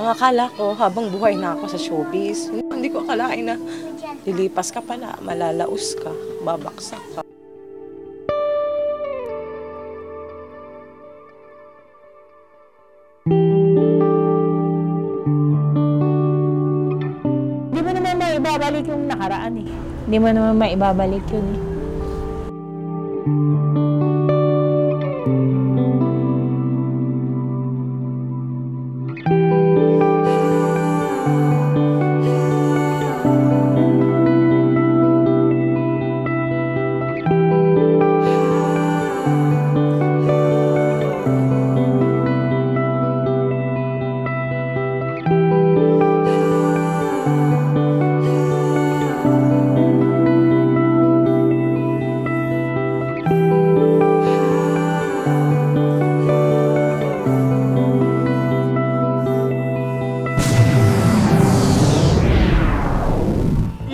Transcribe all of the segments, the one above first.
Ang akala ko, habang buhay na ako sa showbiz, hindi ko akalain na lilipas ka pala, malalaos ka, babaksak ka. Hindi mo naman maibabalik yung nakaraan eh. Hindi mo naman maibabalik yun eh.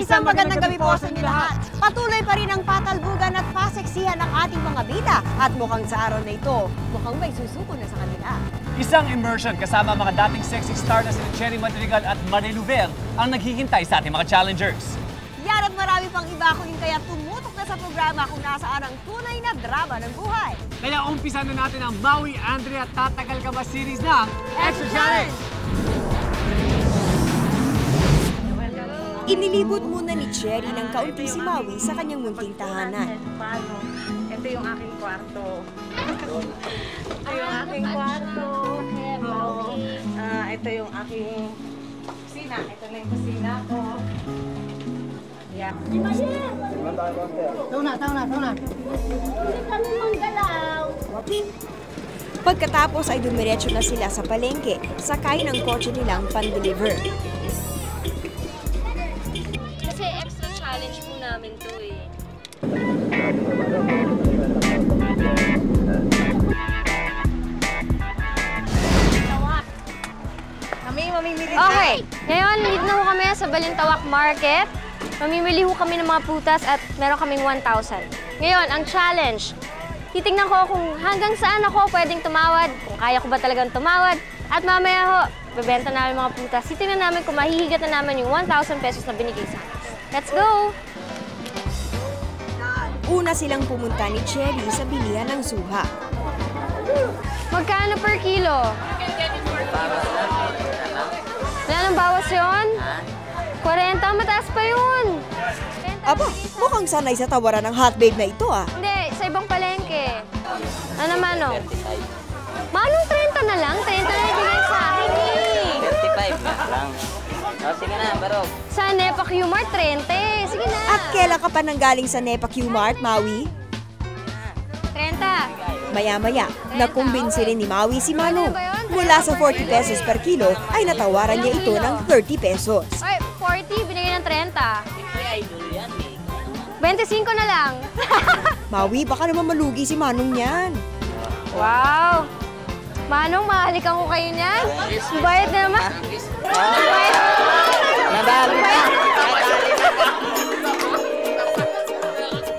Isang magandang gabi po sa inyo lahat. Patuloy pa rin ang patalbugan at paseksihan ng ating mga bida. At mukhang sa araw na ito, mukhang may susuko na sa kanila. Isang immersion kasama mga dating sexy star na sina Cherry Madrigal at Marilu Ver ang naghihintay sa ating mga challengers. Yan at marami pang iba kunin kaya tumutok na sa programa kung nasaan ang tunay na drama ng buhay. Kaya umpisa na natin ang Maui Andrea Tatagal Ka Ba series ng Extra Challenge! Inilibot muna ni Cherry ng kaunti si Maui sa kanyang munting tahanan. Ito yung aking kwarto. Ito yung aking kwarto. Ito yung aking kusina. Ito na yung kusina ko. Yeah. Tauna. Pagkatapos ay dumiretso na sila sa palengke, sakay ng kotse nilang pan-deliver. Kasi extra challenge po namin to eh. Kami mamimili Okay, ngayon dito na ho kami sa Balintawak Market. Mamimili ho kami ng mga putas at meron kaming 1,000. Ngayon, ang challenge, titingnan ko kung hanggang saan ako pwedeng tumawad, kung kaya ko ba talagang tumawad. At mamaya ho, bebenta namin mga putas. Titingnan namin kung mahihigat na namin yung 1,000 pesos na binigay sa akin. Let's go! Una silang pumunta ni Cherry sa bilihan ng suha. Magkano per kilo? Wala nang bawas yun? 40, mataas pa yun. Aba, mukhang sanay sa tawaran ng hot babe na ito ah. Hindi, sa ibang palengke. Ano, Manong? Manong, 30 na lang? 30 na ibigay sa akin eh. 35 na lang. O, sige na, barog. Sa Nepa Q-Mart, 30. Sige na. At kailan ka pa nanggaling sa Nepa Q-Mart, Maui? 30. Maya-maya, nakumbinsi rin ni Maui si Manong. Mula sa 40 pesos per kilo, ay natawaran niya ito ng 30 pesos. Ay, 40, binigay ng 30. Siyempre, idol yan eh. 25 na lang. Maui, baka naman malugi si Manong niyan. Wow. Manong, mahalikan ko kayo niyan. Bayad na naman. Bayad. Nabalo na.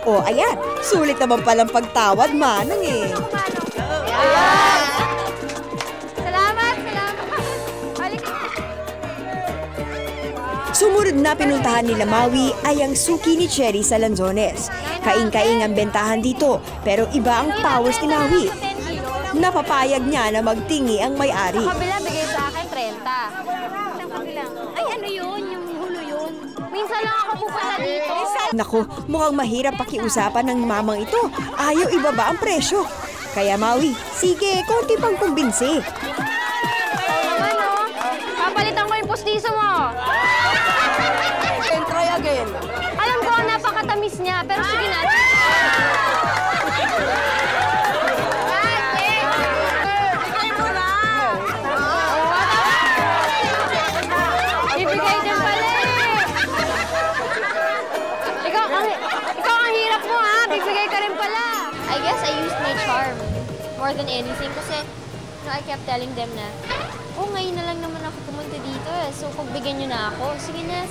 O, ayan. Sulit naman palang pagtawad, Manong eh. Ayan. Salamat. Balik na. Sumunod na pinuntahan nila Maui ay ang suki ni Cherry sa Lanzones. Kaing-kaing ang bentahan dito, pero iba ang powers ni Maui. Napapayag niya na magtingi ang may-ari. Sa kabila, bigay sa akin 30. Ay, ano yun? Yung hulo yun. Minsan lang ako pupunta dito. Naku, mukhang mahirap pakiusapan ng mamang ito. Ayaw ibaba ang presyo. Kaya Maui, sige, konti pang kumbinsi. Naman, oh. Papalitan ko yung pustiso mo. And try again. Alam ko, napakatamis niya, pero sige na. Ibigay din pala eh. Ikaw ang hirap mo ha, bibigay ka rin pala. I guess I used my charm more than anything kasi I kept telling them na, oh, ngayon na lang naman ako pumunta dito eh. So, pagbigyan nyo na ako. Sige na.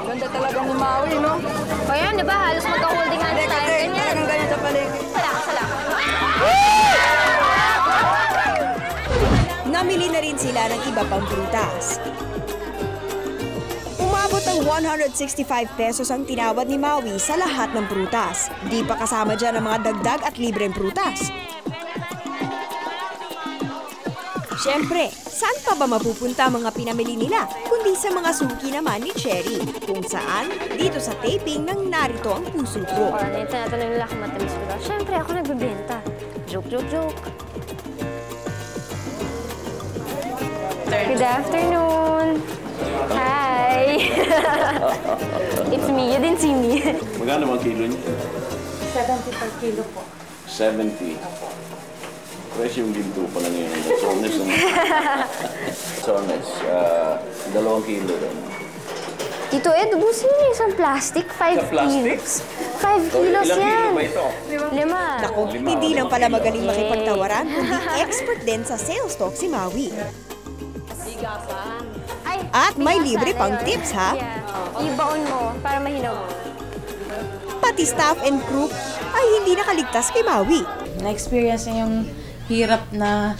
Ganda talaga ni Maui, no? Kaya, di ba, halos magka-holding hands tayo. Ganyan. ganyan sa paligid. Salamat. Namili Bumili na rin sila ng iba pang prutas. Umabot ng 165 pesos ang tinawad ni Maui sa lahat ng prutas. Di pa kasama dyan ang mga dagdag at libreng prutas. Siyempre, saan pa ba mapupunta ang mga pinamili nila kundi sa mga suki naman ni Cherry, kung saan dito sa taping ng Narito Ang Puso Ko. Tinatanong nila kung matamis ko daw. Siyempre, ako nagbebenta. Joke, joke, joke. Good afternoon. Hi. It's me. You didn't see me. Magkano bang kilo niya? 70 per kilo po. 70. Presyo yung ginto pa na ngayon. Sones naman. Sones, 2 kilo rin. Tito Ed, ubusin niyo isang plastic. 5 kilos. 5 kilos Ilang yan. kilo ba ito? 5. Naku, hindi lang pala magaling makipagtawaran, kundi expert din sa sales talk si Maui. At may libre pang tips, ha? Ibaon mo para mahinaw mo. Pati staff and crew ay hindi nakaligtas kay Maui. Na-experience niya yung hirap na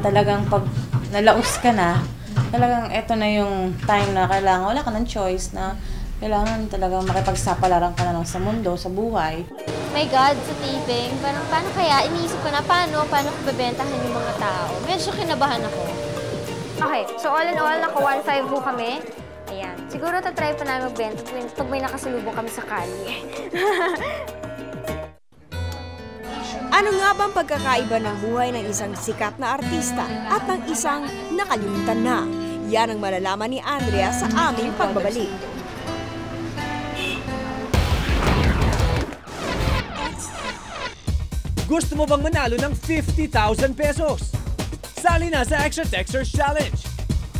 talagang pag nalaos ka na, talagang eto na yung time na kailangan, wala ka ng choice na kailangan talagang makipagsapalaran ka na lang sa mundo, sa buhay. My God, sa taping, parang paano kaya, iniisip ko na paano ko bebentahan yung mga tao. Medyo kinabahan ako. Okay, so all in all, naka 1.5 po kami. Ayan. Siguro tatry pa namin magbenta pag may nakasalubong kami sa kalye. Ano nga bang pagkakaiba ng buhay ng isang sikat na artista at ng isang nakalimutan na? Yan ang malalaman ni Andrea sa aming pagbabalik. Gusto mo bang manalo ng 50,000 pesos? Sali na sa Extra Texters Challenge!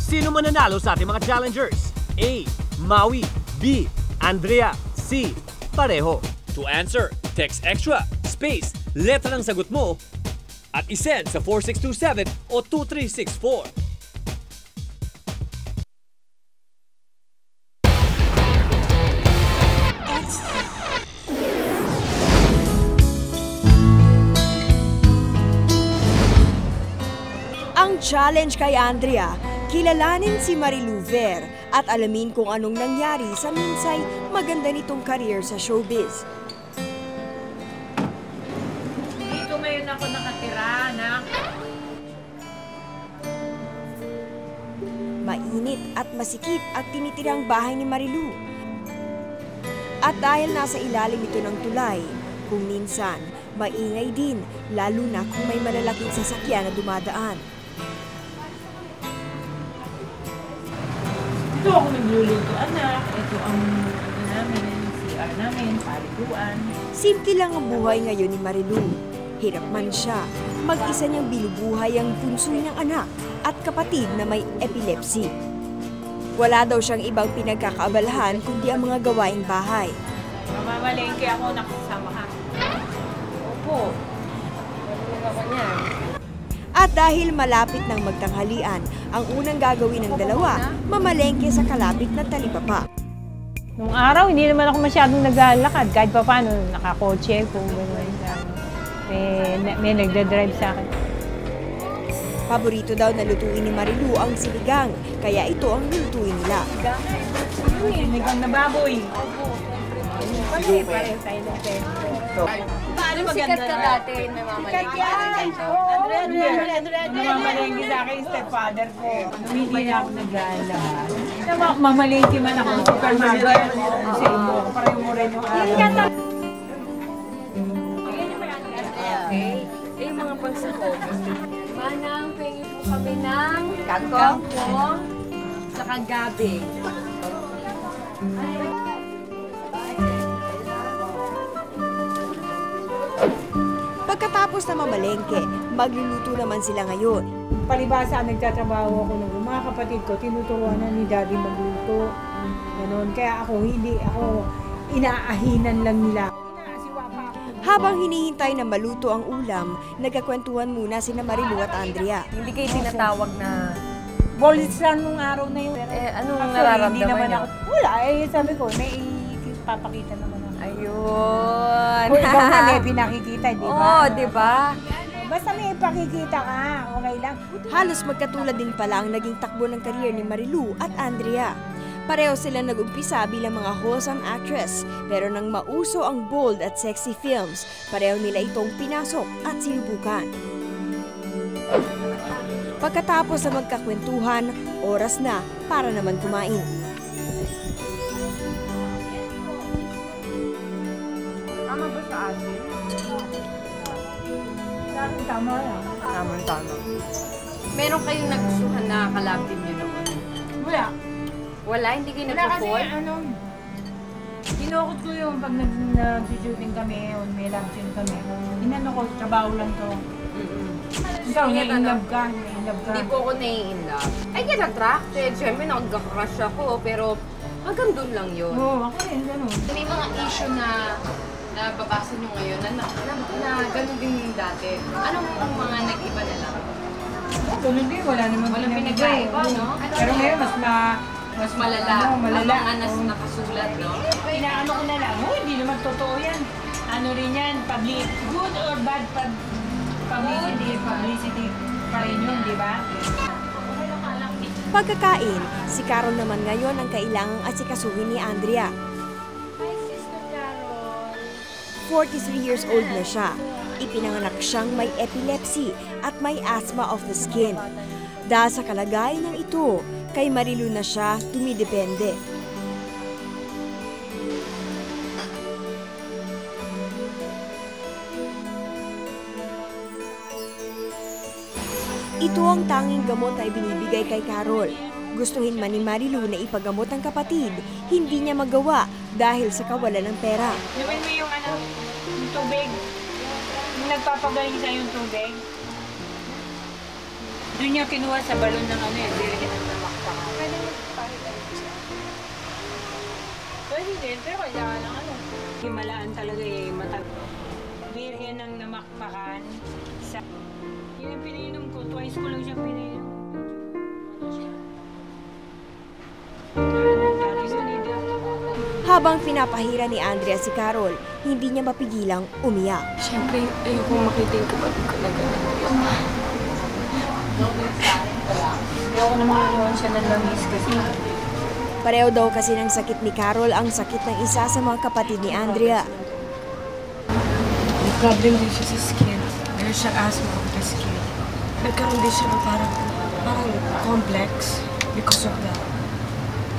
Sino mananalo sa ating mga challengers? A. Maui. B. Andrea. C. Pareho. To answer, text extra, space, letra ng sagot mo, at isend sa 4627 o 2364. Ang challenge kay Andrea, kilalanin si Marilu Ver at alamin kung anong nangyari sa minsay maganda nitong career sa showbiz. Dito ngayon ako nakatira, anak. Mainit at masikip at tinitirang bahay ni Marilu. At dahil nasa ilalim ito ng tulay, kung minsan, maingay din, lalo na kung may malalaking sasakyan na dumadaan. Ito ako nagluluto, anak. Ito ang namin, CR namin, paliguan. Simple lang ang buhay ngayon ni Marilu. Hirap man siya, mag-isa niyang binubuhay ang bunso niyang anak at kapatid na may epilepsy. Wala daw siyang ibang pinagkakaabalahan kundi ang mga gawaing bahay. Mamamalengke ako, nakasama ka. Opo. Tulog ako niyan. At dahil malapit ng magtanghalian, ang unang gagawin ng dalawa, mamalengke sa kalapit na talipapa. Nung araw, hindi naman ako masyadong naglalakad. Kahit pa paano, nakakotse, kung gano'n. May nagdadrive sa akin. Paborito daw na lutuin ni Marilu ang sinigang, kaya ito ang lutuin nila. Sinigang na baboy. Pare tayo ng tempo. Paano sikat ka dati? Sikat yan! Andrea, namamalengke sa akin, stepfather ko. Hindi na ako naglalakad. Mamalengke man ako ng supermarket. Sa imo, pareho mo rin yung araw. Okay. Yung mga pagsako. Manang, pengi po kami ng kangkong, saka gabi. Pagkatapos na mamalengke, magluluto naman sila ngayon. Palibasa, nagtatrabaho ako ng mga kapatid ko, tinuturuan na ni Daddy magluto. Ganon. Kaya ako, hindi ako inaahinan lang nila. Habang hinihintay na maluto ang ulam, nagkakwentuhan muna sina Marilu at Andrea. Hindi kayo tinatawag na... Bolisan nung araw na yun. Anong Actually, nararamdaman hindi naman niyo? ako. Wala, sabi ko, may ipapakita naman ako. Ayun. Kung ikaw na, may pinakikita, di ba? Oo, di ba? Basta may ipakikita ka, okay lang. Halos magkatulad din pala ang naging takbo ng career ni Marilu at Andrea. Pareho sila nag-umpisa bilang mga wholesome actress, pero nang mauso ang bold at sexy films, pareho nila itong pinasok at sinubukan. Pagkatapos na magkakwentuhan, oras na para naman kumain. Tama ba sa atin? Tama lang. Tama. Meron kayong nagustuhan na kalab din nyo noon? Wala. Wala? Hindi kayo Wala kasi nagpo-fall? Kinukot ko yung pag nag-shooting kami o may love scene kami. Inano ko, trabaho lang to. Ikaw, na-inlove ka. Hindi po ako nai-inlove. I get attracted. Siyempre, nag-crush ako. Pero hanggang doon lang yun. Oo, ako rin, gano'n. May mga issue na babasa nyo ngayon na ganun din dati. Anong mga nag-iba na lang? Ganun din, wala naman Walang pinagkaiba, no? Pero ngayon, mas Malala. malala. Ang mga nakasulat, no? Inaano ko na lang, hindi naman totoo yan. Ano rin yan, good or bad publicity pa rin yun, di ba? Pagkakain, si Carol naman ngayon ang kailangang asikasuhin ni Andrea. 43 years old na siya. Ipinanganak siyang may epilepsy at may asthma of the skin. Dahil sa kalagayan ng ito, kay Marilu na siya dumidepende. Ito ang tanging gamot na ibinibigay kay Carol. Gustuhin man ni Marilu na ipagamot ang kapatid, hindi niya magawa dahil sa kawalan ng pera. Naman mo yung yung tubig. Yung nagpapagaling sa yung tubig. Doon niya kinuha sa balon ng dirigin ng namakpaka. Pwede mo pwede din, pero kailangan ng himalaan talaga Birhen ng namakpakan. Yun yung pinainom ko. Twice ko lang siya pinainom. Habang pinapahira ni Andrea si Carol, hindi niya mapigilang umiyak. Siyempre, ayoko makita yung kapatid ko na gano'n. Ayoko naman iwan siya ng lamis kasi Pareho daw kasi ng sakit ni Carol ang sakit ng isa sa mga kapatid ni Andrea. May problem din siya sa skin. Meron siya asthma of the skin. Nagkaroon din siya ng parang complex because of that.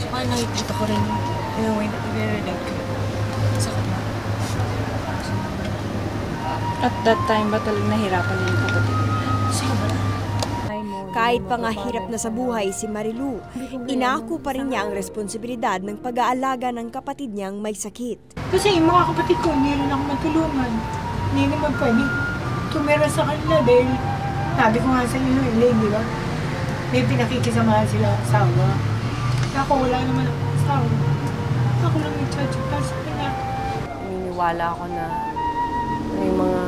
So, nakikita ko rin in a way na i-relate ko sa kanya. At that time ba talagang nahirapan din yung kapatid? Sobra. Kahit pa nga hirap na sa buhay si Marilu, inako pa rin niya ang responsibilidad ng pag-aalaga ng kapatid niyang may sakit. kasi yung mga kapatid ko, hindi rin ako matulungan. Hindi naman pwede tumira sa kanila dahil sabi ko nga sa inyo, di ba? May pinakikisamahan sila asawa. Ako wala naman ako asawa. Ako lang yung tsatsupa sa kanya. Naniniwala ako na may mga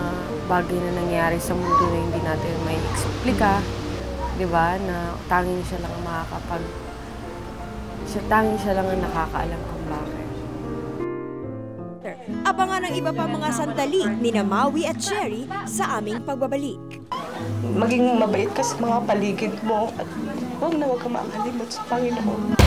bagay na nangyari sa mundo na hindi natin may explika. Diba? Na tanging siya lang tanging siya lang ang nakakaalam kung bakit. Abangan ang iba pa mga sandali ni Maui at Sherry sa aming pagbabalik. Maging mabait ka sa mga paligid mo at huwag ka makalimot sa Panginoon.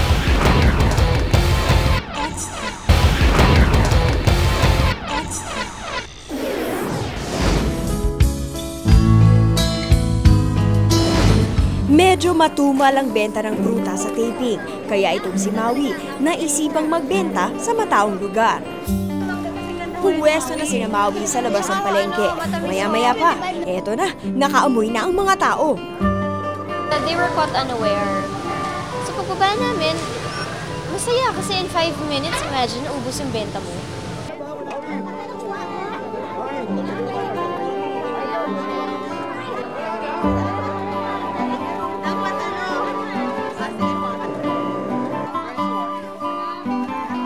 Medyo matumal ang benta ng prutas sa taping, kaya itong si Maui naisipang magbenta sa mataong lugar. Pumwesto na si Maui sa labas ng palengke. Maya-maya pa, eto na, nakaamoy na ang mga tao. They were caught unaware. So pagbaba namin, masaya kasi in 5 minutes, imagine, ubos yung benta mo.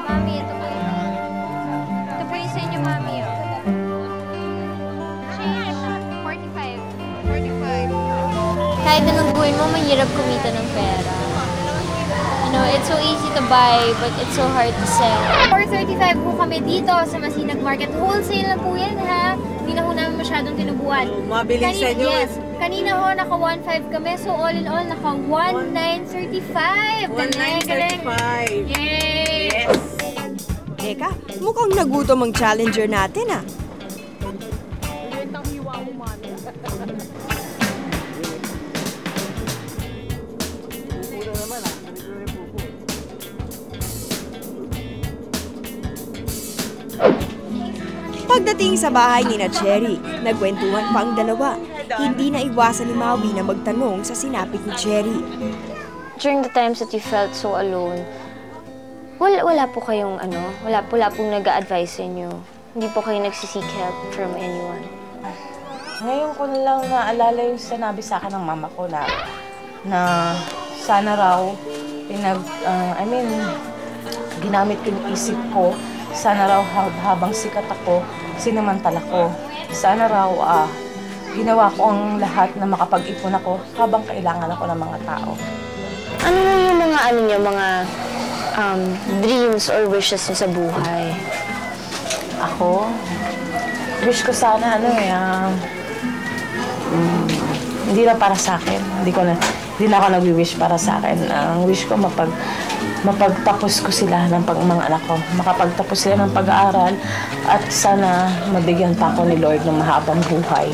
Mami, ito po yun. Ito po yung sa inyo, Mami. Change, 45. Kahit anong gawin mo, mahirap kumita ng pera. You know, it's so easy to buy, but it's so hard to sell. 4:35 po kami dito sa Masinag Market. Wholesale na po yan, ha? Hindi na po namin masyado masyadong tinubuan. Mabilis sa inyo. Yes. Kanina ho, naka 1.5 kami. So, all in all, naka 1.935. 1.935. Yay! Yes. Teka, mukhang nagutom ang challenger natin ah. Pagdating sa bahay ni na Cherry, nagkwentuhan pa ang dalawa. Hindi na iwasan ni Maui na magtanong sa sinapit ni Cherry. During the times that you felt so alone, wala po kayong wala pong nag-a-advise sa inyo. Hindi po kayo nagsisik help from anyone. Ngayon ko na lang naalala yung sinabi sa akin ng mama ko na sana raw ginamit ko yung isip ko. Sana raw habang sikat ako, sinamantala ko. Sana raw ginawa ko ang lahat na makapag-ipon ako habang kailangan ako ng mga tao. Ano na yung mga dreams or wishes niyo sa buhay? Ako, wish ko sana hindi na para sa akin. Hindi na ako nag-wish para sa akin. Ang wish ko mapagtapos ko sila ng mga anak ko. Makapagtapos sila ng pag-aaral at sana mabigyan pa ako ni Lord ng mahabang buhay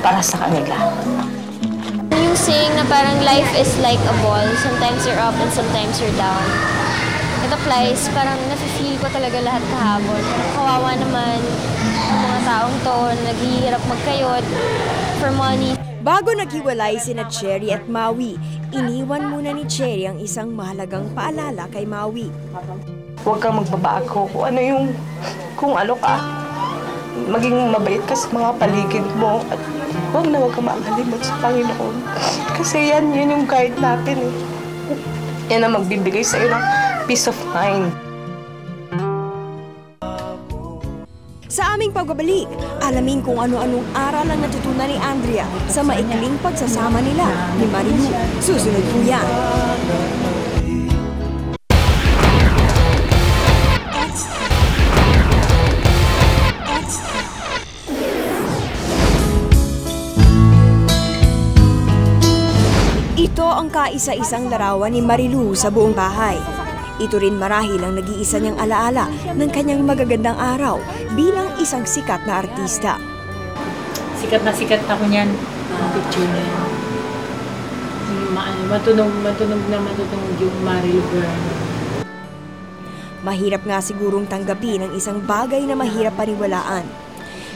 para sa kanila. Yung saying na parang life is like a ball. Sometimes you're up and sometimes you're down. It applies. Parang nafe-feel ko talaga lahat kahapon. Parang kawawa naman ang mga taong to na naghihirap magkayod for money. Bago naghiwalay sina Cherry at Maui, iniwan muna ni Cherry ang isang mahalagang paalala kay Maui. Huwag kang magbabago kung ano ka. Maging mabait ka sa mga paligid mo at huwag kang makakalimot sa Panginoon. Kasi yun yung guide natin eh. Yan ang magbibigay sa'yo ng peace of mind. Sa aming pagbabalik, alamin kung ano-anong aral ang natutunan ni Andrea sa maikling pagsasama nila ni Marilu. Susunod po yan. Ito ang kaisa-isang larawan ni Marilu sa buong bahay. Ito rin marahil ang nag-iisa niyang alaala ng kanyang magagandang araw bilang isang sikat na artista. Sikat ako niyan. Ang picture niya. Matunog yung Marilu girl. Mahirap nga sigurong tanggapin ang isang bagay na mahirap paniwalaan.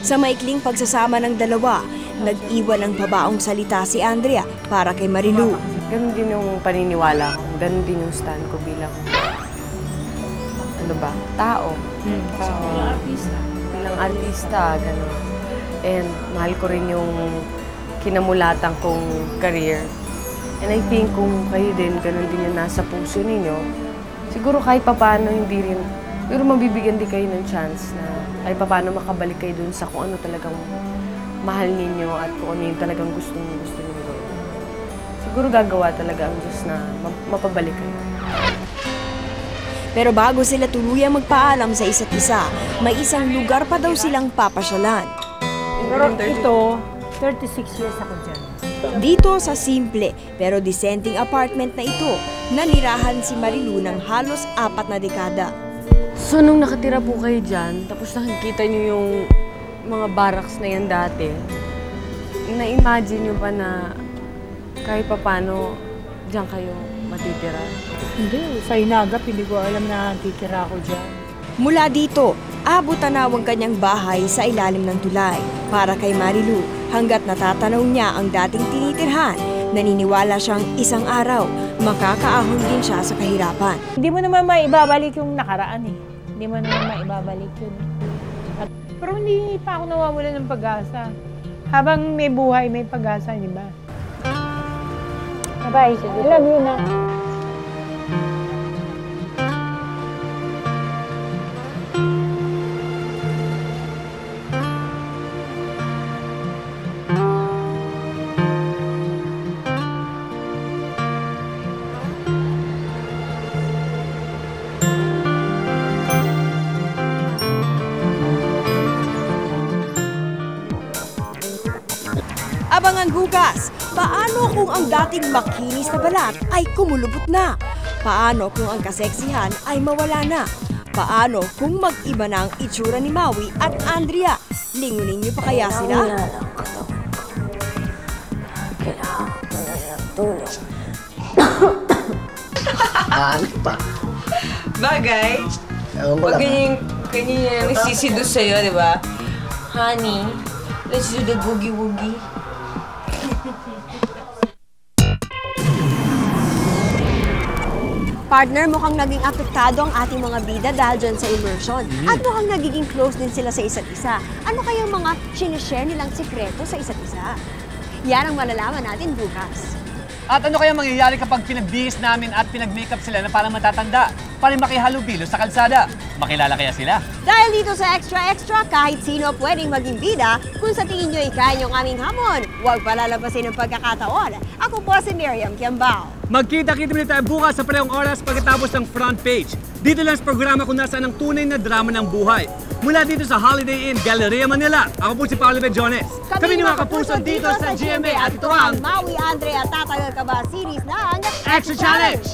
Sa maikling pagsasama ng dalawa, nag-iwan ng babaong salita si Andrea para kay Marilu. Ganun din yung paniniwala ko. Ganun din yung stand ko bilang tao. Bilang artista, gano'n. And mahal ko rin yung kinamulatan kong career. And I think kung kayo din, ganun din yung nasa puso ninyo, siguro kahit papaano hindi rin, siguro mabibigyan din kayo ng chance na kahit papaano makabalik kayo dun sa kung ano talagang mahal ninyo at kung ano yung talagang gusto ninyo gawin. Siguro gagawa talaga ang Diyos na mapabalik kayo. Pero bago sila tuluyang magpaalam sa isa't isa, may isang lugar pa daw silang papasyalan. Pero ito, 36 years ako dyan. Dito sa simple pero dissenting apartment na ito, nanirahan si Marilu ng halos 4 na dekada. So nung nakatira po kayo dyan, tapos nakikita niyo yung mga barracks na yan dati, na-imagine niyo ba na kahit papano dyan kayo matitira? Hindi, sa Inagap, hindi ko alam na titira ako dyan. Mula dito, abot tanaw ang kanyang bahay sa ilalim ng tulay. Para kay Marilu, hanggat natatanaw niya ang dating tinitirhan, naniniwala siyang isang araw, makakaahon din siya sa kahirapan. Hindi mo naman maibabalik yung nakaraan eh. Hindi mo naman maibabalik yun. Pero hindi pa ako nawawala ng pag-asa. Habang may buhay, may pag-asa, di ba? Bye-bye. Love you na. Tabang ang hugas. Paano kung ang dating makinis na balat ay kumulubot na? Paano kung ang kaseksihan ay mawala na? Paano kung mag-iba na ang itsura ni Maui at Andrea? Lingunin niyo pa kaya sila? Kailangan ko na ng tulong. Ano pa? Bagay. Pag ganyan nagsisidus sa'yo, di ba? Honey, let's do the boogie-woogie. Partner, mukhang naging apektado ang ating mga bida dahil dyan sa immersion. At mukhang nagiging close din sila sa isa't isa. Ano kayang mga sinishare nilang sikreto sa isa't isa? Yan ang malalaman natin bukas. At ano kaya mangyayari kapag pinagbihis namin at pinag-makeup sila na parang matatanda? Parang makihalubilo sa kalsada. Makilala kaya sila? Dahil dito sa Extra Extra, kahit sino pwedeng maging bida, kung sa tingin nyo ikain yung aming hamon, huwag palalabasin ang pagkakataon. Ako po si Miriam Kiambao. Magkita-kita ulit tayo bukas sa parehong oras pagkatapos ng front page. Dito lang sa programa kung nasaan ang tunay na drama ng buhay. Mula dito sa Holiday Inn, Galleria, Manila. Ako po si Paolo Bejones. Kami ni mga kapuso dito sa GMA at ito ang Maui Andrea Tatagal Ka Ba series ng Extra Challenge!